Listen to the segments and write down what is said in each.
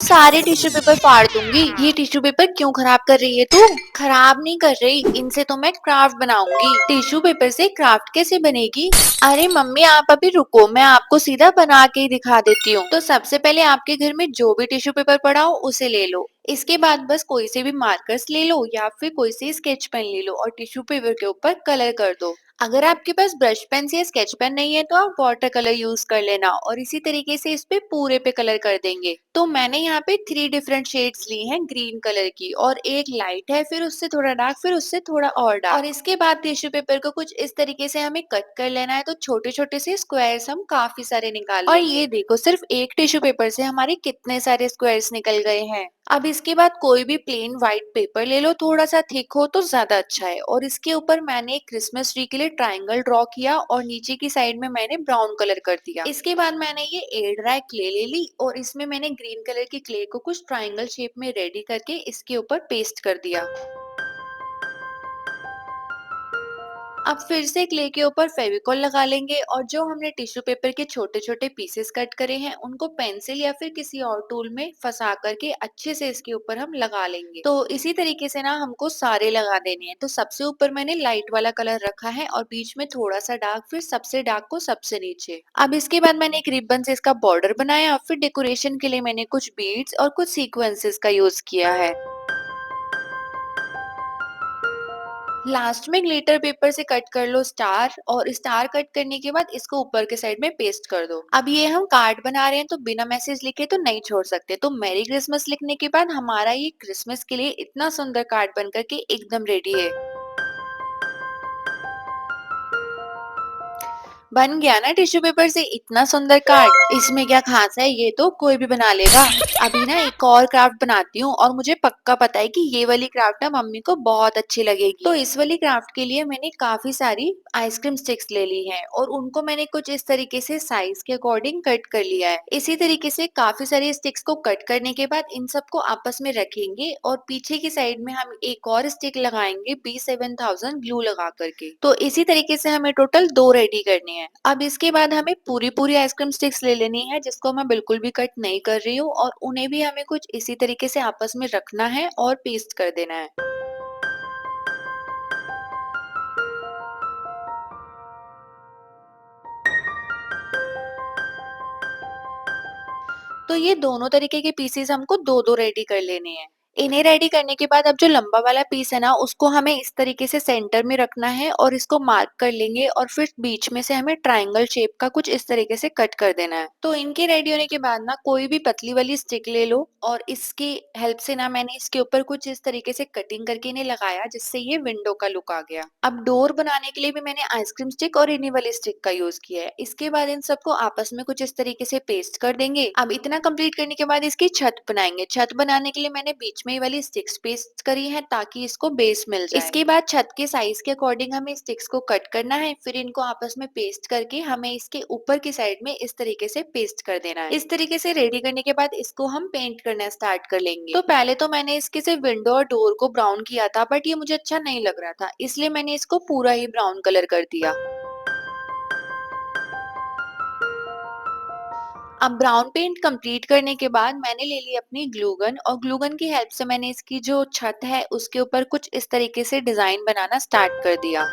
सारे tissue paper फाड़ दूंगी। ये टिश्यू पेपर क्यों खराब कर रही है तू? खराब नहीं कर रही, इनसे तो मैं क्राफ्ट बनाऊंगी। टिश्यू पेपर से क्राफ्ट कैसे बनेगी? अरे मम्मी आप अभी रुको, मैं आपको सीधा बना के ही दिखा देती हूँ। तो सबसे पहले आपके घर में जो भी टिश्यू पेपर पड़ा हो उसे ले लो। इसके बाद बस कोई से भी मार्कर्स ले लो या फिर कोई से स्केच पेन ले लो और टिश्यू पेपर के ऊपर कलर कर दो। अगर आपके पास ब्रश पेन या स्केच पेन नहीं है तो आप वाटर कलर यूज कर लेना और इसी तरीके से इस पे पूरे पे कलर कर देंगे। तो मैंने यहाँ पे 3 डिफरेंट शेड्स ली हैं ग्रीन कलर की, और एक लाइट है, फिर उससे थोड़ा डार्क, फिर उससे थोड़ा और डार्क। और इसके बाद टिश्यू पेपर को कुछ इस तरीके से हमें कट कर लेना है। तो छोटे छोटे से स्क्वायर्स हम काफी सारे निकाल लेंगे। और ये देखो, सिर्फ एक टिश्यू पेपर से हमारे कितने सारे स्क्वायर्स निकल गए हैं। अब इसके बाद कोई भी प्लेन व्हाइट पेपर ले लो, थोड़ा सा थिक हो तो ज्यादा अच्छा है, और इसके ऊपर मैंने एक क्रिसमस ट्री के लिए ट्रायंगल ड्रॉ किया और नीचे की साइड में मैंने ब्राउन कलर कर दिया। इसके बाद मैंने ये एयर ड्राई क्ले ले ली और इसमें मैंने ग्रीन कलर की क्ले को कुछ ट्रायंगल शेप में रेडी करके इसके ऊपर पेस्ट कर दिया। अब फिर से क्ले के ऊपर फेविकॉल लगा लेंगे और जो हमने टिश्यू पेपर के छोटे छोटे पीसेस कट करे हैं उनको पेंसिल या फिर किसी और टूल में फंसा करके अच्छे से इसके ऊपर हम लगा लेंगे। तो इसी तरीके से ना हमको सारे लगा देने हैं। तो सबसे ऊपर मैंने लाइट वाला कलर रखा है और बीच में थोड़ा सा डार्क, फिर सबसे डार्क को सबसे नीचे। अब इसके बाद मैंने एक रिबन से इसका बॉर्डर बनाया, फिर डेकोरेशन के लिए मैंने कुछ बीड्स और कुछ सीक्वेंसेस का यूज किया है। लास्ट में ग्लिटर पेपर से कट कर लो स्टार, और स्टार कट करने के बाद इसको ऊपर के साइड में पेस्ट कर दो। अब ये हम कार्ड बना रहे हैं तो बिना मैसेज लिखे तो नहीं छोड़ सकते। तो मैरी क्रिसमस लिखने के बाद हमारा ये क्रिसमस के लिए इतना सुंदर कार्ड बन करके एकदम रेडी है। बन गया ना टिश्यू पेपर से इतना सुंदर कार्ड? इसमें क्या खास है, ये तो कोई भी बना लेगा। अभी ना एक और क्राफ्ट बनाती हूँ और मुझे पक्का पता है कि ये वाली क्राफ्ट ना मम्मी को बहुत अच्छी लगेगी। तो इस वाली क्राफ्ट के लिए मैंने काफी सारी आइसक्रीम स्टिक्स ले ली हैं और उनको मैंने कुछ इस तरीके से साइज के अकॉर्डिंग कट कर लिया है। इसी तरीके से काफी सारी स्टिक्स को कट करने के बाद इन सबको आपस में रखेंगे और पीछे की साइड में हम एक और स्टिक लगाएंगे B7000 ग्लू लगा करके। तो इसी तरीके से हमें टोटल 2 रेडी करनी है। अब इसके बाद हमें पूरी पूरी आइसक्रीम स्टिक्स ले लेनी है जिसको मैं बिल्कुल भी कट नहीं कर रही हूँ, और उन्हें भी हमें कुछ इसी तरीके से आपस में रखना है और पेस्ट कर देना है। तो ये दोनों तरीके के पीसेस हमको दो दो रेडी कर लेने हैं। इन्हें रेडी करने के बाद अब जो लंबा वाला पीस है ना उसको हमें इस तरीके से सेंटर में रखना है और इसको मार्क कर लेंगे, और फिर बीच में से हमें ट्रायंगल शेप का कुछ इस तरीके से कट कर देना है। तो इनके रेडी होने के बाद ना कोई भी पतली वाली स्टिक ले लो और इसकी हेल्प से ना मैंने इसके ऊपर कुछ इस तरीके से कटिंग करके इन्हें लगाया जिससे ये विंडो का लुक आ गया। अब डोर बनाने के लिए भी मैंने आइसक्रीम स्टिक और इन्हीं वाली स्टिक का यूज किया है। इसके बाद इन सबको आपस में कुछ इस तरीके से पेस्ट कर देंगे। अब इतना कंप्लीट करने के बाद इसकी छत बनाएंगे। छत बनाने के लिए मैंने बीच में ये वाली स्टिक्स पेस्ट करी है ताकि इसको बेस मिल जाए। इसके बाद छत के साइज के अकॉर्डिंग हमें स्टिक्स को कट करना है, फिर इनको आपस में पेस्ट करके हमें इसके ऊपर की साइड में इस तरीके से पेस्ट कर देना है। इस तरीके से रेडी करने के बाद इसको हम पेंट करना स्टार्ट कर लेंगे। तो पहले तो मैंने इसके सिर्फ विंडो और डोर को ब्राउन किया था, बट ये मुझे अच्छा नहीं लग रहा था, इसलिए मैंने इसको पूरा ही ब्राउन कलर कर दिया। अब ब्राउन पेंट कंप्लीट करने के बाद मैंने ले ली अपनी ग्लू गन, और ग्लू गन की हेल्प से मैंने इसकी जो छत है उसके ऊपर कुछ इस तरीके से डिजाइन बनाना स्टार्ट कर दिया।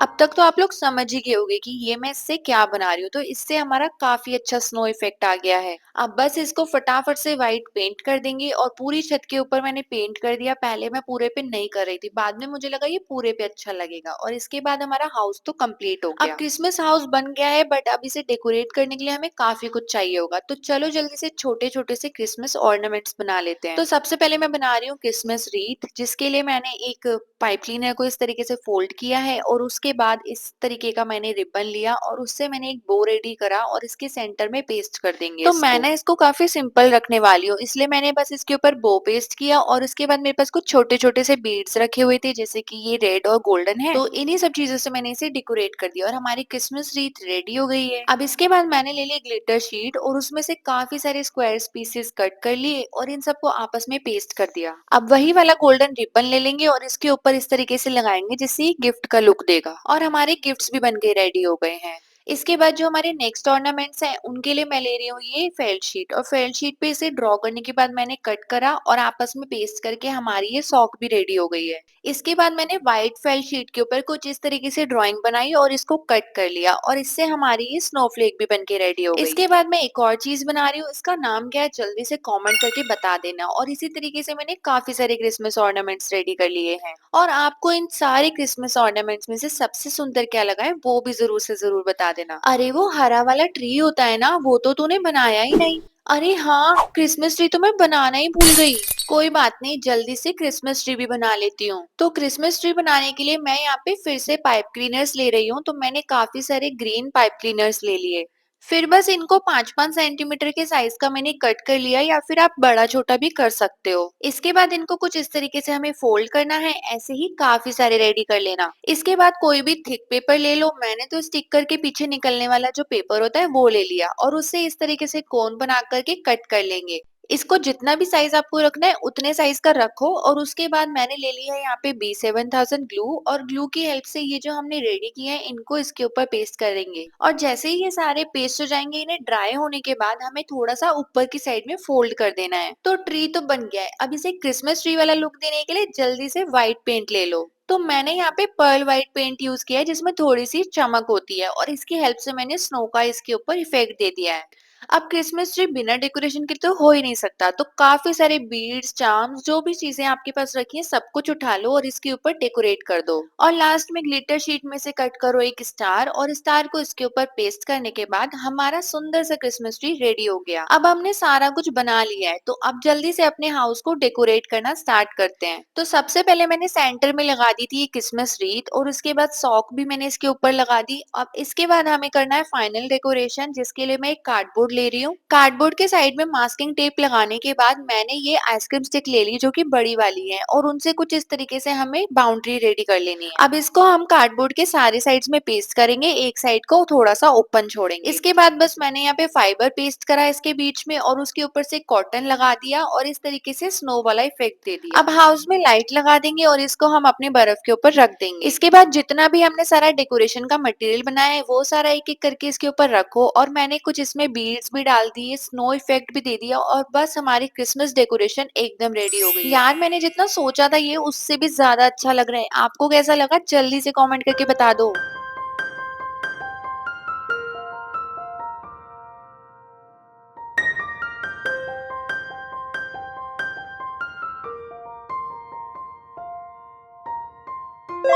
अब तक तो आप लोग समझ ही गए होंगे कि ये मैं इससे क्या बना रही हूँ। तो इससे हमारा काफी अच्छा स्नो इफेक्ट आ गया है। अब बस इसको फटाफट से व्हाइट पेंट कर देंगे, और पूरी छत के ऊपर मैंने पेंट कर दिया। पहले मैं पूरे पे नहीं कर रही थी, बाद में मुझे लगा ये पूरे पे अच्छा लगेगा, और इसके बाद हमारा हाउस तो कंप्लीट हो गया। अब क्रिसमस हाउस बन गया है, बट अब इसे डेकोरेट करने के लिए हमें काफी कुछ चाहिए होगा। तो चलो जल्दी से छोटे छोटे से क्रिसमस ऑर्नामेंट्स बना लेते हैं। तो सबसे पहले मैं बना रही हूँ क्रिसमस रीथ, जिसके लिए मैंने एक पाइप क्लीनर को इस तरीके से फोल्ड किया है, और उसके बाद इस तरीके का मैंने रिबन लिया और उससे मैंने एक बो रेडी करा और इसके सेंटर में पेस्ट कर देंगे। तो मैंने ना इसको काफ़ी सिंपल रखने वाली हूँ, इसलिए मैंने बस इसके ऊपर बो पेस्ट किया और उसके बाद मेरे पास कुछ छोटे-छोटे से बीड्स रखे हुए थे, जैसे कि ये रेड और गोल्डन है। तो इन्हीं सब चीज़ों से मैंने इसे डेकोरेट कर दिया और हमारी क्रिसमस रीथ रेडी हो गई है। अब इसके बाद मैंने ले ली ग्लिटर शीट और उसमें से काफ़ी सारे स्क्वायर्स पीसेस कट कर लिए और इन सबको आपस में पेस्ट कर दिया। अब वही वाला गोल्डन रिबन ले लेंगे और इसके ऊपर इस तरीके से लगाएंगे जिससे ये गिफ्ट का लुक देगा और हमारे गिफ्ट्स भी बन के रेडी हो गए हैं। इसके बाद जो हमारे नेक्स्ट ऑर्नामेंट्स हैं उनके लिए मैं ले रही हूँ ये फेल्ट शीट और फेल्ट शीट पे इसे ड्रॉ करने के बाद मैंने कट करा और आपस में पेस्ट करके हमारी ये सॉक भी रेडी हो गई है। इसके बाद मैंने व्हाइट फेल्ट शीट के ऊपर कुछ इस तरीके से ड्राइंग बनाई और इसको कट कर लिया और इससे हमारी ये स्नोफ्लेक भी बन के रेडी हो गई। इसके बाद मैं एक और चीज बना रही हूँ, इसका नाम क्या है जल्दी से कमेंट करके बता देना। और इसी तरीके से मैंने काफी सारे क्रिसमस ऑर्नामेंट्स रेडी कर लिए हैं और आपको इन सारे क्रिसमस ऑर्नामेंट्स में से सबसे सुंदर क्या लगा है वो भी जरूर से जरूर बता देना। अरे वो हरा वाला ट्री होता है ना, वो तो तूने बनाया ही नहीं। अरे हाँ, क्रिसमस ट्री तो मैं बनाना ही भूल गई। कोई बात नहीं, जल्दी से क्रिसमस ट्री भी बना लेती हूँ। तो क्रिसमस ट्री बनाने के लिए मैं यहाँ पे फिर से पाइप क्लीनर्स ले रही हूँ, तो मैंने काफी सारे ग्रीन पाइप क्लीनर्स ले लिए। फिर बस इनको 5-5 सेंटीमीटर के साइज का मैंने कट कर लिया या फिर आप बड़ा छोटा भी कर सकते हो। इसके बाद इनको कुछ इस तरीके से हमें फोल्ड करना है, ऐसे ही काफी सारे रेडी कर लेना। इसके बाद कोई भी थिक पेपर ले लो, मैंने तो स्टिकर के पीछे निकलने वाला जो पेपर होता है वो ले लिया और उससे इस तरीके से कोन बना करके कट कर लेंगे। इसको जितना भी साइज आपको रखना है उतने साइज का रखो और उसके बाद मैंने ले लिया है यहाँ पे B7000 ग्लू और ग्लू की हेल्प से ये जो हमने रेडी किए हैं इनको इसके ऊपर पेस्ट करेंगे और जैसे ही ये सारे पेस्ट हो जाएंगे इन्हें ड्राई होने के बाद हमें थोड़ा सा ऊपर की साइड में फोल्ड कर देना है। तो ट्री तो बन गया है, अब इसे क्रिसमस ट्री वाला लुक देने के लिए जल्दी से व्हाइट पेंट ले लो। तो मैंने यहाँ पे पर्ल व्हाइट पेंट यूज किया है जिसमें थोड़ी सी चमक होती है और इसकी हेल्प से मैंने स्नो का इसके ऊपर इफेक्ट दे दिया है। अब क्रिसमस ट्री बिना डेकोरेशन के तो हो ही नहीं सकता, तो काफी सारे बीड्स चार्म्स जो भी चीजें आपके पास रखी हैं सब कुछ उठा लो और इसके ऊपर डेकोरेट कर दो और लास्ट में ग्लिटर शीट में से कट करो एक स्टार और स्टार को इसके ऊपर पेस्ट करने के बाद हमारा सुंदर सा क्रिसमस ट्री रेडी हो गया। अब हमने सारा कुछ बना लिया है, तो अब जल्दी से अपने हाउस को डेकोरेट करना स्टार्ट करते हैं। तो सबसे पहले मैंने सेंटर में लगा दी थी ये क्रिसमस रीथ और उसके बाद सॉक भी मैंने इसके ऊपर लगा दी। अब इसके बाद हमें करना है फाइनल डेकोरेशन, जिसके लिए मैं एक कार्डबोर्ड ले रही हूँ। कार्डबोर्ड के साइड में मास्किंग टेप लगाने के बाद मैंने ये आइसक्रीम स्टिक ले ली जो कि बड़ी वाली है और उनसे कुछ इस तरीके से हमें बाउंड्री रेडी कर लेनी है। अब इसको हम कार्डबोर्ड के सारे साइड्स में पेस्ट करेंगे, एक साइड को थोड़ा सा ओपन छोड़ेंगे। इसके बाद बस मैंने यहाँ पे फाइबर पेस्ट करा इसके बीच में और उसके ऊपर से कॉटन लगा दिया और इस तरीके से स्नो वाला इफेक्ट दे दिया। अब हाउस में लाइट लगा देंगे और इसको हम अपने बर्फ के ऊपर रख देंगे। इसके बाद जितना भी हमने सारा डेकोरेशन का मटेरियल बनाया है वो सारा एक एक करके इसके ऊपर रखो और मैंने कुछ इसमें बीड्स भी डाल दिए, स्नो इफेक्ट भी दे दिया और बस हमारी क्रिसमस डेकोरेशन एकदम रेडी हो गई। यार मैंने जितना सोचा था ये उससे भी ज्यादा अच्छा लग रहा है। आपको कैसा लगा जल्दी से कमेंट करके बता दो।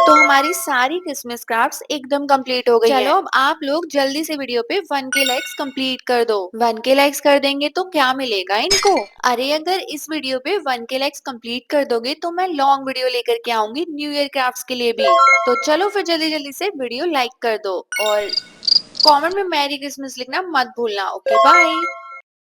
तो हमारी सारी क्रिसमस क्राफ्ट्स एकदम कंप्लीट हो गई है। चलो अब आप लोग जल्दी से वीडियो पे 1K लाइक्स कंप्लीट कर दो। 1K लाइक्स कर देंगे तो क्या मिलेगा इनको? अरे अगर इस वीडियो पे 1K लाइक्स कंप्लीट कर दोगे तो मैं लॉन्ग वीडियो लेकर के आऊंगी न्यू ईयर क्राफ्ट्स के लिए भी। तो चलो फिर जल्दी जल्दी से वीडियो लाइक कर दो और कमेंट में मैरी क्रिसमस लिखना मत भूलना। Okay bye.